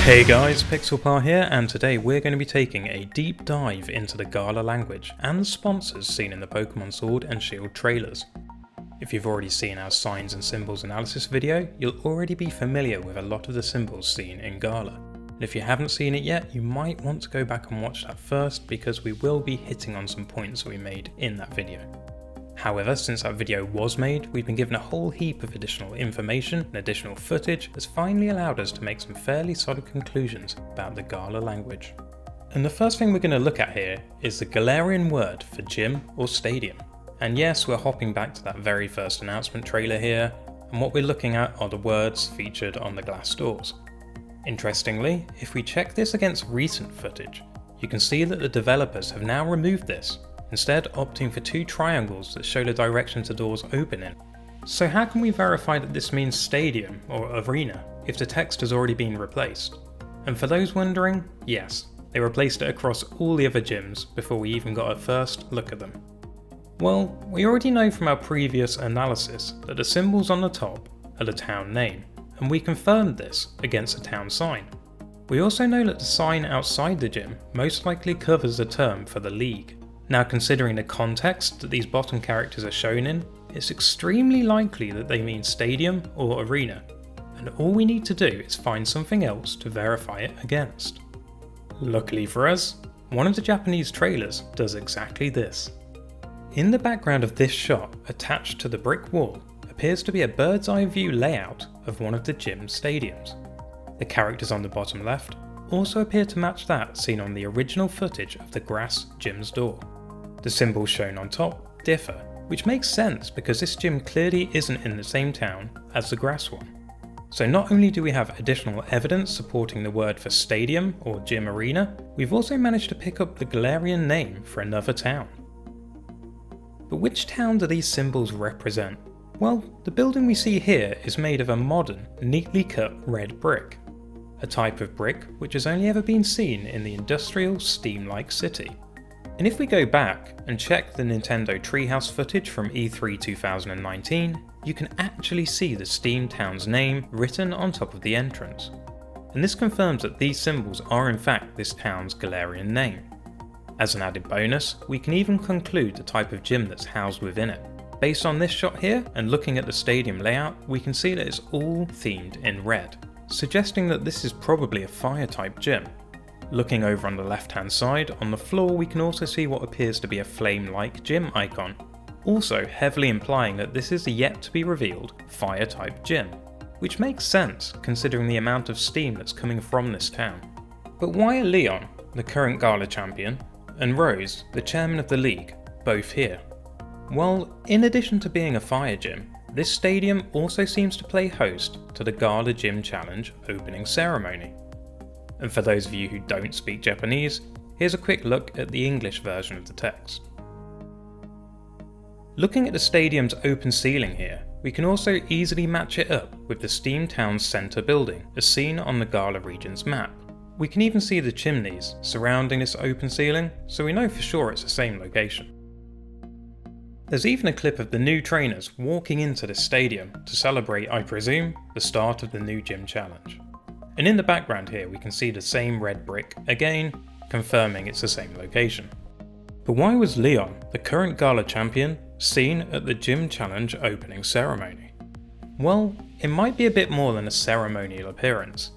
Hey guys, Pixelpar here, and today we're going to be taking a deep dive into the Galar language and the sponsors seen in the Pokémon Sword and Shield trailers. If you've already seen our signs and symbols analysis video, you'll already be familiar with a lot of the symbols seen in Galar. And if you haven't seen it yet, you might want to go back and watch that first because we will be hitting on some points we made in that video. However, since that video was made, we've been given a whole heap of additional information and additional footage that's finally allowed us to make some fairly solid conclusions about the Galar language. And the first thing we're going to look at here is the Galarian word for gym or stadium. And yes, we're hopping back to that very first announcement trailer here, and what we're looking at are the words featured on the glass doors. Interestingly, if we check this against recent footage, you can see that the developers have now removed this, instead opting for two triangles that show the direction the doors open in. So how can we verify that this means stadium or arena if the text has already been replaced? And for those wondering, yes, they replaced it across all the other gyms before we even got a first look at them. Well, we already know from our previous analysis that the symbols on the top are the town name, and we confirmed this against a town sign. We also know that the sign outside the gym most likely covers the term for the league. Now, considering the context that these bottom characters are shown in, it's extremely likely that they mean stadium or arena, and all we need to do is find something else to verify it against. Luckily for us, one of the Japanese trailers does exactly this. In the background of this shot, attached to the brick wall, appears to be a bird's eye view layout of one of the gym stadiums. The characters on the bottom left also appear to match that seen on the original footage of the grass gym's door. The symbols shown on top differ, which makes sense because this gym clearly isn't in the same town as the grass one. So not only do we have additional evidence supporting the word for stadium or gym arena, we've also managed to pick up the Galarian name for another town. But which town do these symbols represent? Well, the building we see here is made of a modern, neatly cut red brick, a type of brick which has only ever been seen in the industrial steam-like city. And if we go back and check the Nintendo Treehouse footage from E3 2019, you can actually see the Steam Town's name written on top of the entrance. And this confirms that these symbols are in fact this town's Galarian name. As an added bonus, we can even conclude the type of gym that's housed within it. Based on this shot here, and looking at the stadium layout, we can see that it's all themed in red, suggesting that this is probably a fire-type gym. Looking over on the left-hand side, on the floor we can also see what appears to be a flame-like gym icon, also heavily implying that this is a yet-to-be-revealed fire-type gym, which makes sense considering the amount of steam that's coming from this town. But why are Leon, the current Galar champion, and Rose, the chairman of the league, both here? Well, in addition to being a fire gym, this stadium also seems to play host to the Galar Gym Challenge opening ceremony. And for those of you who don't speak Japanese, here's a quick look at the English version of the text. Looking at the stadium's open ceiling here, we can also easily match it up with the Steam Town's centre building as seen on the Galar region's map. We can even see the chimneys surrounding this open ceiling, so we know for sure it's the same location. There's even a clip of the new trainers walking into this stadium to celebrate, I presume, the start of the new gym challenge. And in the background here we can see the same red brick, again confirming it's the same location. But why was Leon, the current Galar champion, seen at the gym challenge opening ceremony? Well, it might be a bit more than a ceremonial appearance,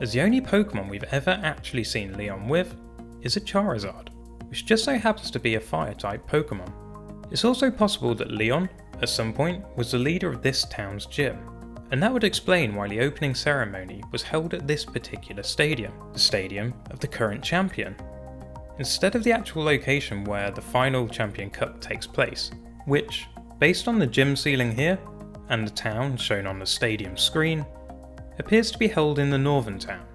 as the only Pokemon we've ever actually seen Leon with is a Charizard, which just so happens to be a fire-type Pokemon. It's also possible that Leon, at some point, was the leader of this town's gym, and that would explain why the opening ceremony was held at this particular stadium, the stadium of the current champion, instead of the actual location where the final Champion Cup takes place, which, based on the gym ceiling here, and the town shown on the stadium screen, appears to be held in the northern town,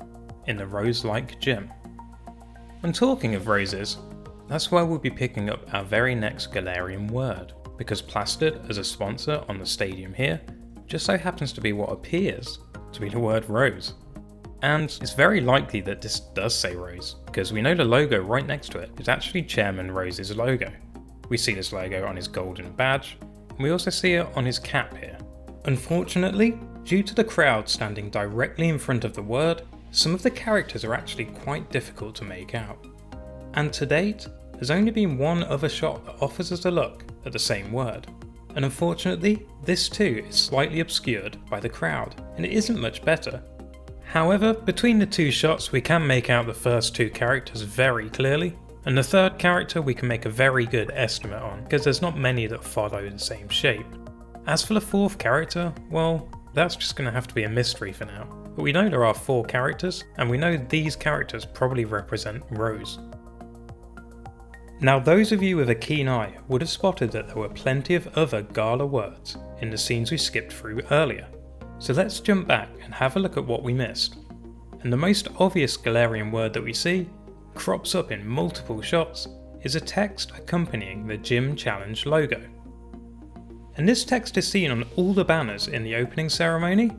in the rose-like gym. And talking of roses, that's where we'll be picking up our very next Galarian word, because plastered as a sponsor on the stadium here just so happens to be what appears to be the word rose. And it's very likely that this does say rose, because we know the logo right next to it is actually Chairman Rose's logo. We see this logo on his golden badge, and we also see it on his cap here. Unfortunately, due to the crowd standing directly in front of the word, some of the characters are actually quite difficult to make out. And to date, there's only been one other shot that offers us a look at the same word. And unfortunately, this too is slightly obscured by the crowd, and it isn't much better. However, between the two shots we can make out the first two characters very clearly, and the third character we can make a very good estimate on, because there's not many that follow the same shape. As for the fourth character, well, that's just going to have to be a mystery for now. But we know there are 4 characters, and we know these characters probably represent rows. Now those of you with a keen eye would have spotted that there were plenty of other Galar words in the scenes we skipped through earlier. So let's jump back and have a look at what we missed. And the most obvious Galarian word that we see, crops up in multiple shots, is a text accompanying the Gym Challenge logo. And this text is seen on all the banners in the opening ceremony,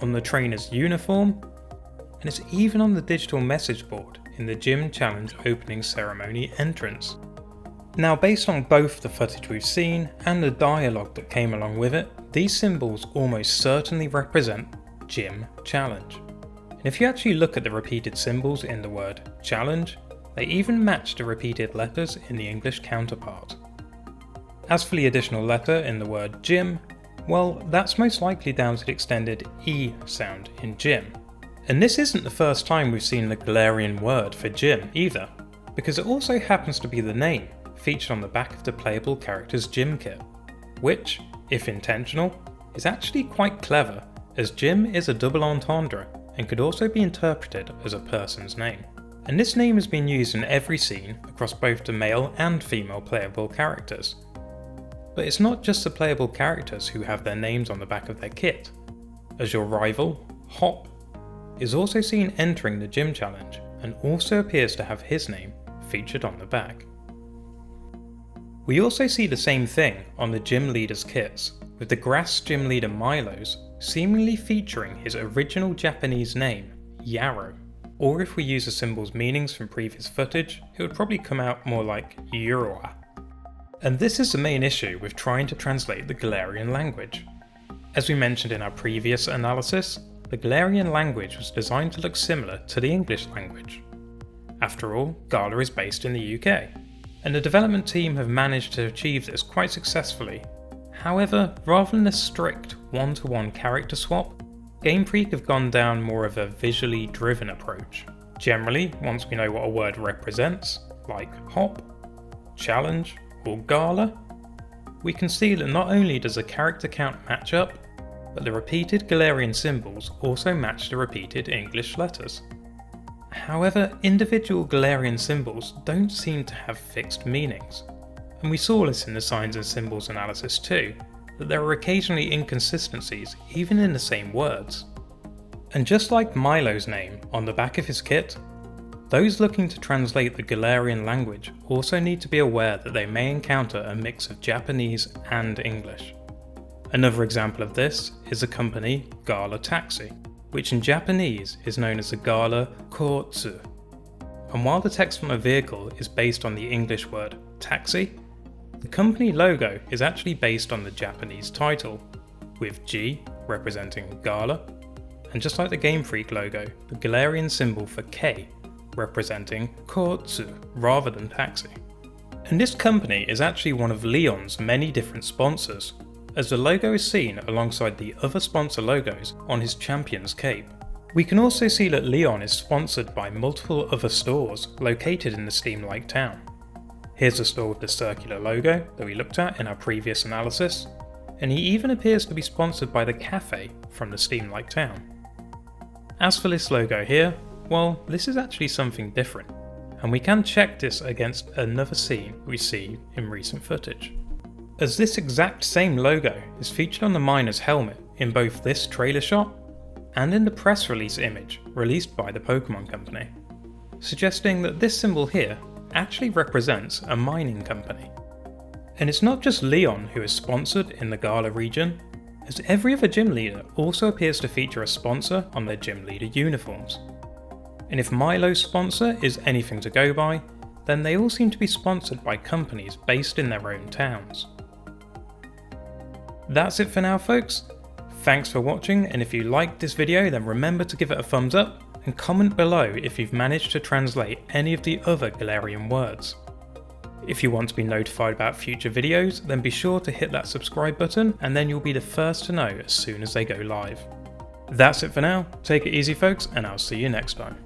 on the trainer's uniform, and it's even on the digital message board in the Gym Challenge opening ceremony entrance. Now based on both the footage we've seen and the dialogue that came along with it, these symbols almost certainly represent Gym Challenge. And if you actually look at the repeated symbols in the word challenge, they even match the repeated letters in the English counterpart. As for the additional letter in the word gym, well, that's most likely down to the extended E sound in gym. And this isn't the first time we've seen the Galarian word for gym either, because it also happens to be the name featured on the back of the playable character's gym kit, which, if intentional, is actually quite clever, as gym is a double entendre and could also be interpreted as a person's name. And this name has been used in every scene across both the male and female playable characters. But it's not just the playable characters who have their names on the back of their kit, as your rival, Hop, is also seen entering the Gym Challenge and also appears to have his name featured on the back. We also see the same thing on the gym leaders' kits, with the grass gym leader Milo's seemingly featuring his original Japanese name, Yarrow. Or if we use the symbol's meanings from previous footage, it would probably come out more like Yuroa. And this is the main issue with trying to translate the Galarian language. As we mentioned in our previous analysis, the Galarian language was designed to look similar to the English language. After all, Galar is based in the UK, and the development team have managed to achieve this quite successfully. However, rather than a strict one-to-one character swap, Game Freak have gone down more of a visually driven approach. Generally, once we know what a word represents, like Hop, Challenge, or Galar, we can see that not only does the character count match up, but the repeated Galarian symbols also match the repeated English letters. However, individual Galarian symbols don't seem to have fixed meanings, and we saw this in the signs and symbols analysis too, that there are occasionally inconsistencies even in the same words. And just like Milo's name on the back of his kit, those looking to translate the Galarian language also need to be aware that they may encounter a mix of Japanese and English. Another example of this is the company Galar Taxi, which in Japanese is known as the Galar Koutsu. And while the text on the vehicle is based on the English word taxi, the company logo is actually based on the Japanese title, with G representing Galar, and just like the Game Freak logo, the Galarian symbol for K representing Koutsu rather than taxi. And this company is actually one of Leon's many different sponsors, as the logo is seen alongside the other sponsor logos on his champion's cape. We can also see that Leon is sponsored by multiple other stores located in the Steam-like town. Here's the store with the circular logo that we looked at in our previous analysis, and he even appears to be sponsored by the cafe from the Steam-like town. As for this logo here, well, this is actually something different, and we can check this against another scene we see in recent footage, as this exact same logo is featured on the miner's helmet in both this trailer shot and in the press release image released by the Pokémon company, suggesting that this symbol here actually represents a mining company. And it's not just Leon who is sponsored in the Galar region, as every other gym leader also appears to feature a sponsor on their gym leader uniforms. And if Milo's sponsor is anything to go by, then they all seem to be sponsored by companies based in their own towns. That's it for now, folks. Thanks for watching, and if you liked this video then remember to give it a thumbs up and comment below if you've managed to translate any of the other Galarian words. If you want to be notified about future videos, then be sure to hit that subscribe button and then you'll be the first to know as soon as they go live. That's it for now, take it easy folks, and I'll see you next time.